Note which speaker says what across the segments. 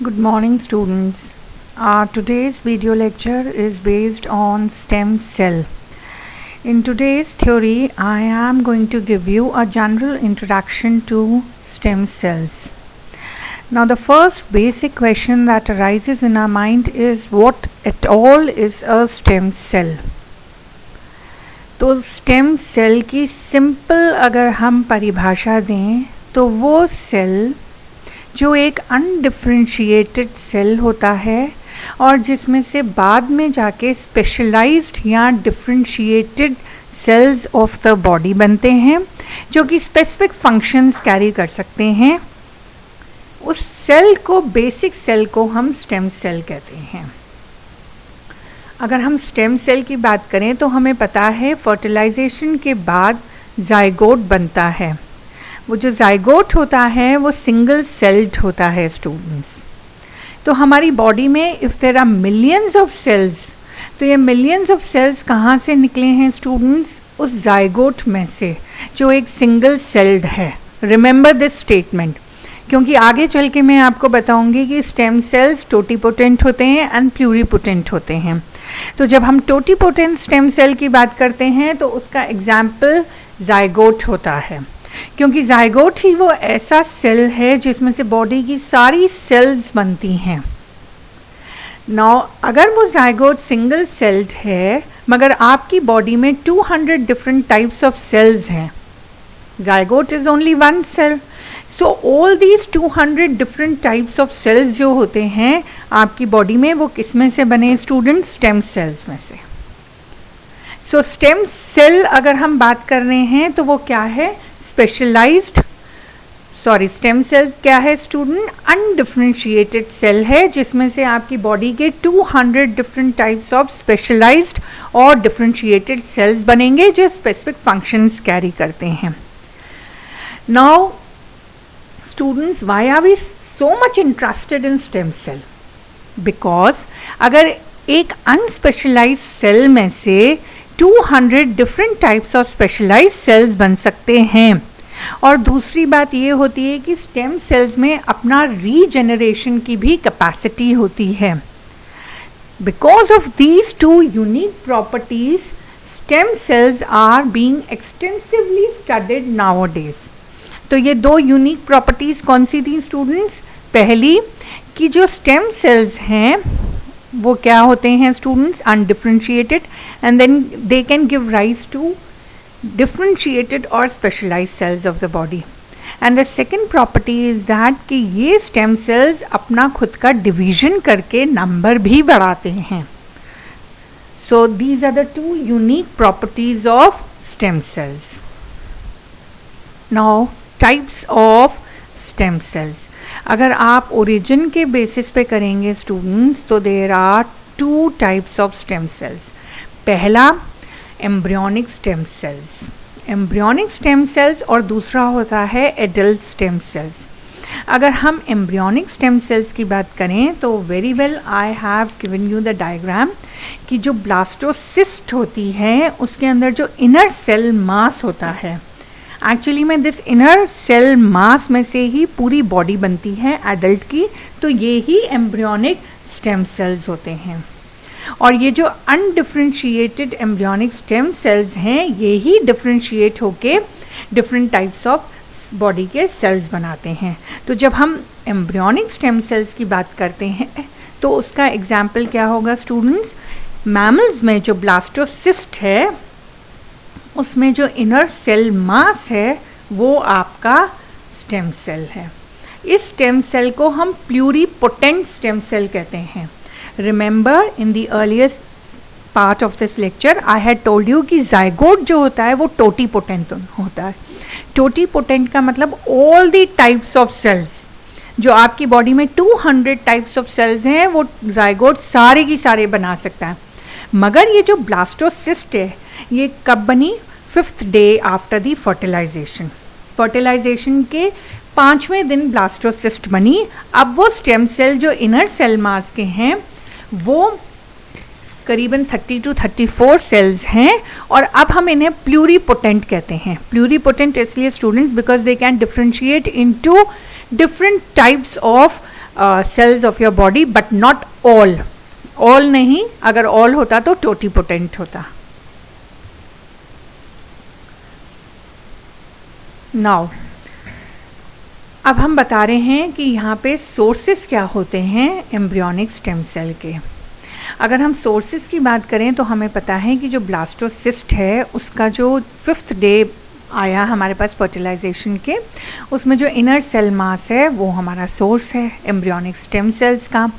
Speaker 1: Good morning, students. Today's video lecture is based on stem cell. In today's theory, I am going to give you a general introduction to stem cells. Now, the first basic question that arises in our mind is what at all is a stem cell? तो stem cell की simple अगर हम परिभाषा दें तो वो cell जो एक अनडिफरेंशिएटेड सेल होता है और जिसमें से बाद में जाके स्पेशलाइज्ड या differentiated sales of the body बनते हैं जो कि स्पेसिफिक फंक्शंस कैरी कर सकते हैं, उस सेल को, बेसिक सेल को हम स्टेम सेल कहते हैं. अगर हम स्टेम सेल की बात करें तो हमें पता है फर्टिलाइजेशन के बाद जाइगोट बनता है. वो जो जाइगोट होता है वो सिंगल सेल्ड होता है स्टूडेंट्स. तो हमारी बॉडी में if there are millions of cells, तो ये मिलियंस ऑफ सेल्स कहाँ से निकले हैं स्टूडेंट्स? उस जाइगोट में से जो एक सिंगल सेल्ड है. रिमेंबर दिस स्टेटमेंट, क्योंकि आगे चल के मैं आपको बताऊंगी कि स्टेम सेल्स टोटीपोटेंट होते हैं एंड प्लूरीपोटेंट होते हैं. तो जब हम टोटीपोटेंट स्टेम सेल की बात करते हैं तो उसका एग्जाम्पल जाइगोट होता है, क्योंकि जाइगोट ही वो ऐसा सेल है जिसमें से बॉडी की सारी सेल्स बनती हैं. नाउ अगर वो जाइगोट सिंगल सेल्ड है मगर आपकी बॉडी में 200 डिफरेंट टाइप्स ऑफ सेल्स हैं, zygote is only one cell, so all these 200 different types of cells जो होते हैं आपकी बॉडी में वो किस में से बने स्टूडेंट? स्टेम सेल्स में से. सो स्टेम सेल अगर हम बात कर रहे हैं तो वो क्या है? स्टेम सेल्स क्या है स्टूडेंट? अनडिफरेंशिएटेड सेल है जिसमें से आपकी बॉडी के 200 डिफरेंट टाइप्स ऑफ स्पेशलाइज्ड और डिफरेंशिएटेड सेल्स बनेंगे जो स्पेसिफिक फंक्शंस कैरी करते हैं. Now students, why are we so much interested in stem cell? Because अगर एक अनस्पेशलाइज्ड सेल में से 200 different types of specialised cells बन सकते हैं, और दूसरी बात ये होती है कि स्टेम सेल्स में अपना रीजेनरेशन की भी कैपेसिटी होती है. Because of these two unique properties stem cells are being extensively studied nowadays. तो ये दो यूनिक प्रॉपर्टीज कौन सी थी स्टूडेंट्स? पहली कि जो स्टेम सेल्स हैं वो क्या होते हैं students? Undifferentiated, and then they can give rise to differentiated or specialized cells of the body. And the second property is that कि ये stem cells अपना खुद का division करके number भी बढ़ाते हैं. So these are the two unique properties of stem cells. Now types of stem cells. अगर आप origin के basis पे करेंगे students तो there are two types of stem cells. पहला embryonic stem sales, embryonic stem sales, और दूसरा होता है एडल्ट स्टेम सेल्स. अगर हम एम्ब्रियोनिक स्टेम सेल्स की बात करें तो very well I have given you the diagram कि जो ब्लास्टोसिस्ट होती है उसके अंदर जो इनर सेल मास होता है, एक्चुअली में दिस इनर सेल मास में से ही पूरी बॉडी बनती है एडल्ट की. तो ये ही एम्ब्रियोनिक स्टेम सेल्स होते हैं. और ये जो अनडिफरेंशिएटेड एम्ब्रियोनिक स्टेम सेल्स हैं ये ही डिफरेंशिएट होके डिफरेंट टाइप्स ऑफ बॉडी के सेल्स बनाते हैं. तो जब हम एम्ब्रियोनिक स्टेम सेल्स की बात करते हैं तो उसका एग्जाम्पल क्या होगा स्टूडेंट्स? मैमल्स में जो ब्लास्टोसिस्ट है उसमें जो इनर सेल मास है वो आपका स्टेम सेल है. इस स्टेम सेल को हम प्लूरीपोटेंट स्टेम सेल कहते हैं. Remember in the earlier part of this lecture I had told you कि zygote जो होता है वो टोटीपोटेंट होता है. टोटीपोटेंट का मतलब all the types of cells, जो आपकी बॉडी में 200 टाइप्स ऑफ सेल्स हैं वो zygote सारे की सारे बना सकता है. मगर ये जो ब्लास्टोसिस्ट है ये कब बनी? 5th day after the fertilization. Fertilisation के 5वें दिन ब्लास्टोसिस्ट बनी. अब वो स्टेम सेल जो इनर सेल मास के हैं वो करीबन 30 to 34 सेल्स हैं और अब हम इन्हें प्लूरीपोटेंट कहते हैं. प्लूरीपोटेंट इसलिए students because they can differentiate into different types of cells of your body, but not all. All नहीं, अगर all होता तो totipotent होता. Now, अब हम बता रहे हैं कि यहाँ पे सोर्सेस क्या होते हैं एम्ब्रियोनिक स्टेम सेल के. अगर हम सोर्सेस की बात करें तो हमें पता है कि जो ब्लास्टोसिस्ट है उसका जो 5th डे आया हमारे पास फर्टिलाइजेशन के, उसमें जो इनर सेल मास है वो हमारा सोर्स है एम्ब्रियोनिक स्टेम सेल्स का.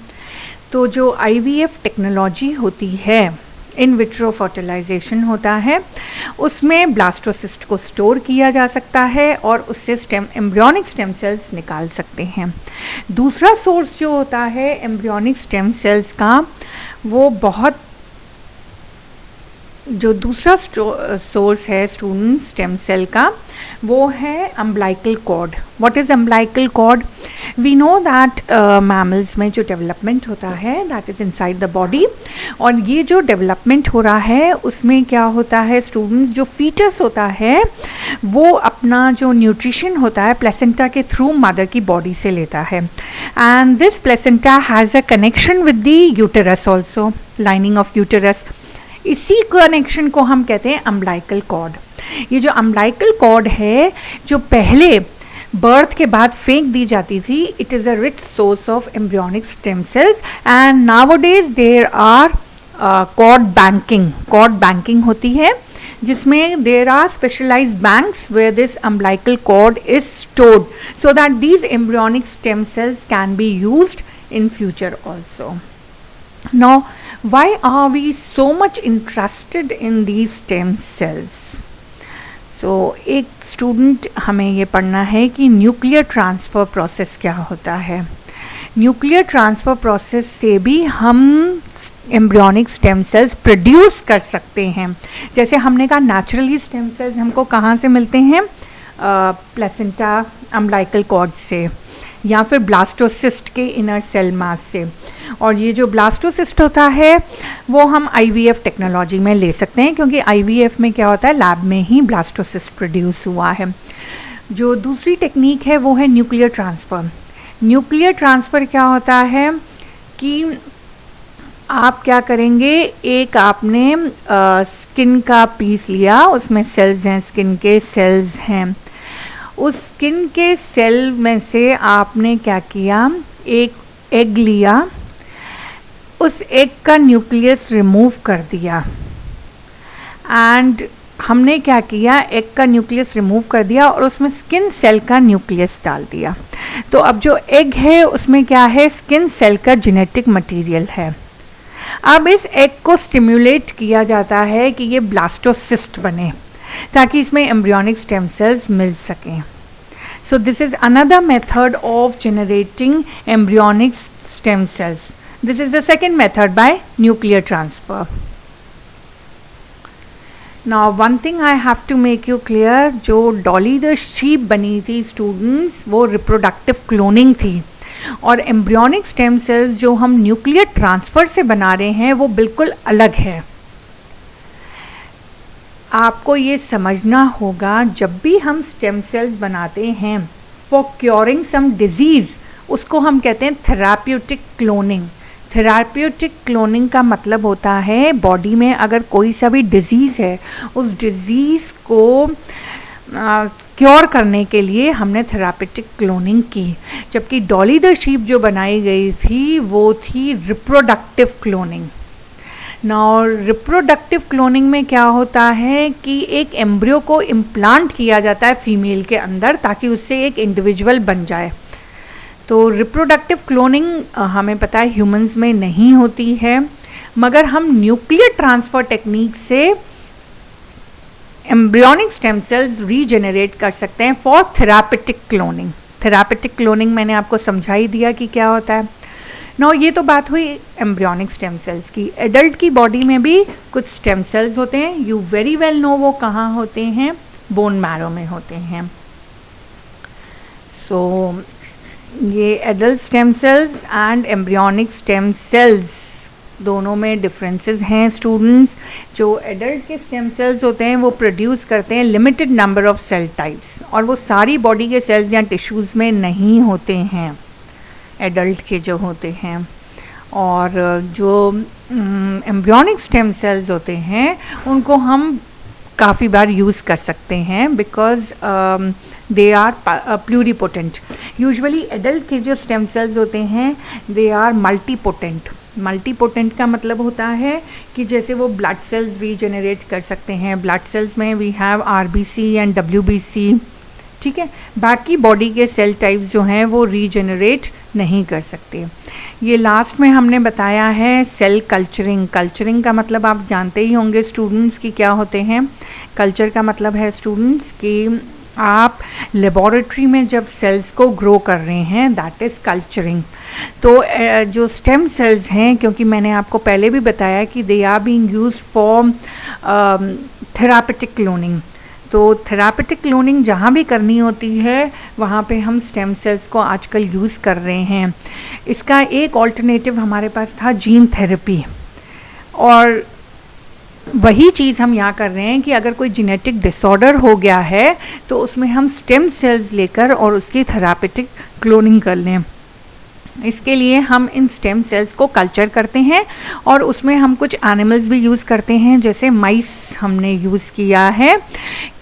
Speaker 1: तो जो IVF टेक्नोलॉजी होती है, इन विट्रो फर्टिलाइजेशन होता है, उसमें ब्लास्टोसिस्ट को स्टोर किया जा सकता है और उससे एम्ब्रियोनिक स्टेम सेल्स निकाल सकते हैं. दूसरा सोर्स जो होता है एम्ब्रियोनिक स्टेम सेल्स का, वो बहुत जो दूसरा सोर्स है स्टूडेंट स्टेम सेल का, वो है umbilical cord. What is umbilical cord? We know that mammals में जो डेवलपमेंट होता है that is inside the body, और ये जो डेवलपमेंट हो रहा है उसमें क्या होता है स्टूडेंट्स, जो फीटस होता है वो अपना जो न्यूट्रिशन होता है प्लेसेंटा के थ्रू मदर की बॉडी से लेता है. And this placenta has a connection with the uterus also, lining of uterus. इसी कनेक्शन को हम कहते हैं अम्बलाइकल कॉर्ड. ये जो अम्बलाइकल कॉर्ड है जो पहले बर्थ के बाद फेंक दी जाती थी, it is a rich source of embryonic stem cells. And nowadays there are cord banking होती है, जिसमें there are specialised banks where this umbilical cord is stored so that these embryonic stem cells can be used in future also. Now, why are we so much interested in these stem cells? So, एक student हमें ये पढ़ना है कि nuclear transfer process क्या होता है. Nuclear transfer process से भी हम एम्ब्रियोनिक स्टेम सेल्स प्रोड्यूस कर सकते हैं. जैसे हमने कहा नेचुरली स्टेम सेल्स हमको कहाँ से मिलते हैं, प्लेसेंटा अम्बलाइकल कॉर्ड से, या फिर ब्लास्टोसिस्ट के इनर सेल मास से. और ये जो ब्लास्टोसिस्ट होता है वो हम IVF टेक्नोलॉजी में ले सकते हैं, क्योंकि IVF में क्या होता है लैब में ही ब्लास्टोसिस्ट प्रोड्यूस हुआ है. जो दूसरी टेक्निक है वो है न्यूक्लियर ट्रांसफ़र. न्यूक्लियर ट्रांसफ़र क्या होता है कि आप क्या करेंगे, एक आपने स्किन का पीस लिया, उसमें सेल्स हैं, स्किन के सेल्स हैं. उस स्किन के सेल में से आपने क्या किया, एक एग लिया, उस एग का न्यूक्लियस रिमूव कर दिया. एंड हमने क्या किया, एग का न्यूक्लियस रिमूव कर दिया और उसमें स्किन सेल का न्यूक्लियस डाल दिया. तो अब जो एग है उसमें क्या है, स्किन सेल का जेनेटिक मटेरियल है. अब इस एग को स्टिम्युलेट किया जाता है कि ये ब्लास्टोसिस्ट बने, ताकि इसमें एम्ब्रियोनिक स्टेम सेल्स मिल सकें. So this is another method of generating embryonic stem cells. This is the second method by nuclear transfer. Now one thing I have to make you clear, जो Dolly the sheep बनी थी students, वो reproductive cloning थी, और embryonic stem sales जो हम nuclear transfer से बना रहे हैं वो बिल्कुल अलग है. आपको ये समझना होगा, जब भी हम स्टेम सेल्स बनाते हैं फॉर क्योरिंग सम डिजीज़, उसको हम कहते हैं थेराप्यूटिक क्लोनिंग. थेराप्यूटिक क्लोनिंग का मतलब होता है बॉडी में अगर कोई सा भी डिजीज़ है, उस डिजीज़ को क्योर करने के लिए हमने थेराप्यूटिक क्लोनिंग की. जबकि डॉली द शीप जो बनाई गई थी वो थी reproductive cloning. Now reproductive cloning में क्या होता है कि एक एम्ब्रियो को इम्प्लांट किया जाता है फीमेल के अंदर, ताकि उससे एक इंडिविजुअल बन जाए. तो रिप्रोडक्टिव क्लोनिंग हमें पता है ह्यूमंस में नहीं होती है, मगर हम न्यूक्लियर ट्रांसफ़र टेक्निक से एम्ब्रियोनिक स्टेम सेल्स रीजेनरेट कर सकते हैं for therapeutic cloning. Therapeutic cloning मैंने आपको समझा ही दिया कि क्या होता है. नो, ये तो बात हुई एम्ब्रियोनिक स्टेम सेल्स की. एडल्ट की बॉडी में भी कुछ स्टेम सेल्स होते हैं. यू वेरी वेल नो वो कहाँ होते हैं, बोन मैरो में होते हैं. सो ये adult stem cells and embryonic stem sales दोनों में डिफरेंसेस हैं स्टूडेंट्स. जो एडल्ट के स्टेम सेल्स होते हैं वो प्रोड्यूस करते हैं limited number of cell types, और वो सारी बॉडी के सेल्स या टिश्यूज़ में नहीं होते हैं. एडल्ट के जो होते हैं, और जो एम्ब्रियोनिक स्टेम सेल्स होते हैं उनको हम काफ़ी बार यूज़ कर सकते हैं because they are pluripotent. Usually adult के जो स्टेम सेल्स होते हैं दे आर मल्टीपोटेंट. मल्टीपोटेंट का मतलब होता है कि जैसे वो ब्लड सेल्स रीजनरेट कर सकते हैं. ब्लड सेल्स में we have RBC and WBC, ठीक है. बाकी बॉडी के सेल टाइप्स जो हैं वो रीजनरेट नहीं कर सकते. ये लास्ट में हमने बताया है सेल कल्चरिंग. कल्चरिंग का मतलब आप जानते ही होंगे स्टूडेंट्स की क्या होते हैं. कल्चर का मतलब है स्टूडेंट्स कि आप लेबोरेटरी में जब सेल्स को ग्रो कर रहे हैं, दैट इज़ कल्चरिंग. तो जो स्टेम सेल्स हैं, क्योंकि मैंने आपको पहले भी बताया कि they are being used for therapeutic cloning. तो थेरापेटिक क्लोनिंग जहाँ भी करनी होती है वहाँ पे हम स्टेम सेल्स को आजकल यूज़ कर रहे हैं. इसका एक ऑल्टरनेटिव हमारे पास था जीन थेरेपी, और वही चीज़ हम यहाँ कर रहे हैं कि अगर कोई जेनेटिक डिसऑर्डर हो गया है तो उसमें हम स्टेम सेल्स लेकर और उसकी थेरापेटिक क्लोनिंग कर लें. इसके लिए हम इन स्टेम सेल्स को कल्चर करते हैं और उसमें हम कुछ एनिमल्स भी यूज़ करते हैं. जैसे माइस हमने यूज़ किया है,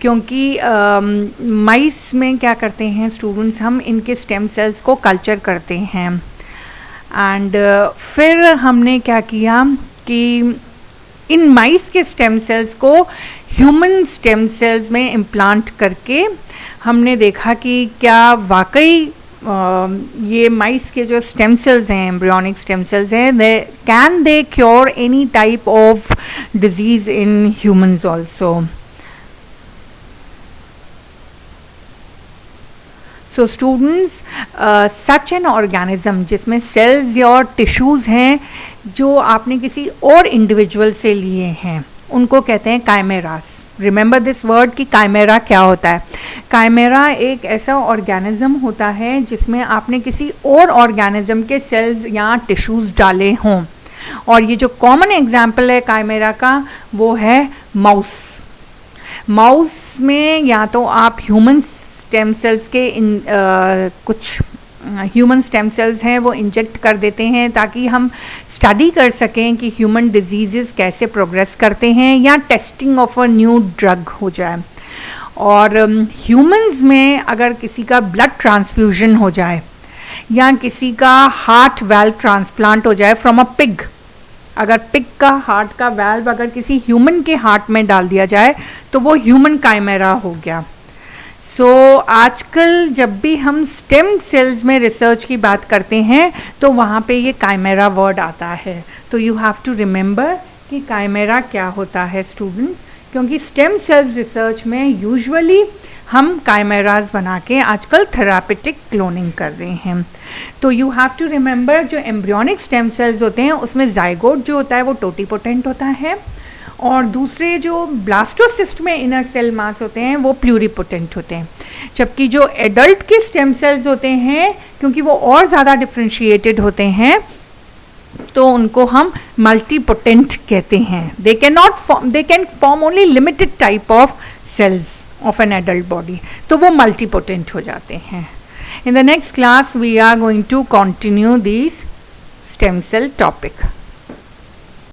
Speaker 1: क्योंकि माइस में क्या करते हैं स्टूडेंट्स, हम इनके स्टेम सेल्स को कल्चर करते हैं. एंड फिर हमने क्या किया कि इन माइस के स्टेम सेल्स को ह्यूमन स्टेम सेल्स में इम्प्लांट करके हमने देखा कि क्या वाकई ये माइस के जो स्टेम सेल्स हैं, एम्ब्रियोनिक स्टेम सेल्स हैं, they cure any type of disease in humans also. So students, such an organism जिसमें सेल्स और टिश्यूज़ हैं जो आपने किसी और इंडिविजुअल से लिए हैं, उनको कहते हैं काइमेरास. रिमेंबर दिस वर्ड कि काइमेरा क्या होता है. काइमेरा एक ऐसा ऑर्गेनिज्म होता है जिसमें आपने किसी और ऑर्गेनिज्म के सेल्स या टिश्यूज़ डाले हों. और ये जो कॉमन एग्जाम्पल है काइमेरा का वो है माउस. माउस में या तो आप ह्यूमन स्टेम सेल्स के कुछ ह्यूमन स्टेम सेल्स हैं वो इंजेक्ट कर देते हैं ताकि हम स्टडी कर सकें कि ह्यूमन डिजीज़ कैसे प्रोग्रेस करते हैं, या testing of a new drug हो जाए. और ह्यूमंस में अगर किसी का ब्लड ट्रांसफ्यूजन हो जाए या किसी का हार्ट वाल्व ट्रांसप्लांट हो जाए फ्रॉम अ पिग, अगर पिग का हार्ट का वाल्व अगर किसी ह्यूमन के हार्ट में डाल दिया जाए तो वो ह्यूमन काइमेरा हो गया. सो आजकल जब भी हम स्टेम सेल्स में रिसर्च की बात करते हैं तो वहाँ पे ये काइमेरा वर्ड आता है. तो यू हैव टू रिमेंबर कि काइमेरा क्या होता है स्टूडेंट्स, क्योंकि स्टेम सेल्स रिसर्च में यूजुअली हम काइमेराज बना के आजकल थेरापेटिक क्लोनिंग कर रहे हैं. तो यू हैव टू रिमेंबर जो एम्ब्रियोनिक स्टेम सेल्स होते हैं उसमें जाइगोट जो होता है वो टोटीपोटेंट होता है, और दूसरे जो ब्लास्टोसिस्ट में इनर सेल मास होते हैं वो प्लूरीपोटेंट होते हैं. जबकि जो एडल्ट के स्टेम सेल्स होते हैं, क्योंकि वो और ज़्यादा डिफ्रेंशिएटेड होते हैं, तो उनको हम मल्टीपोटेंट कहते हैं. They can form only limited type of cells of an adult body, तो वो मल्टीपोटेंट हो जाते हैं. In the next class we are going to continue this stem cell topic.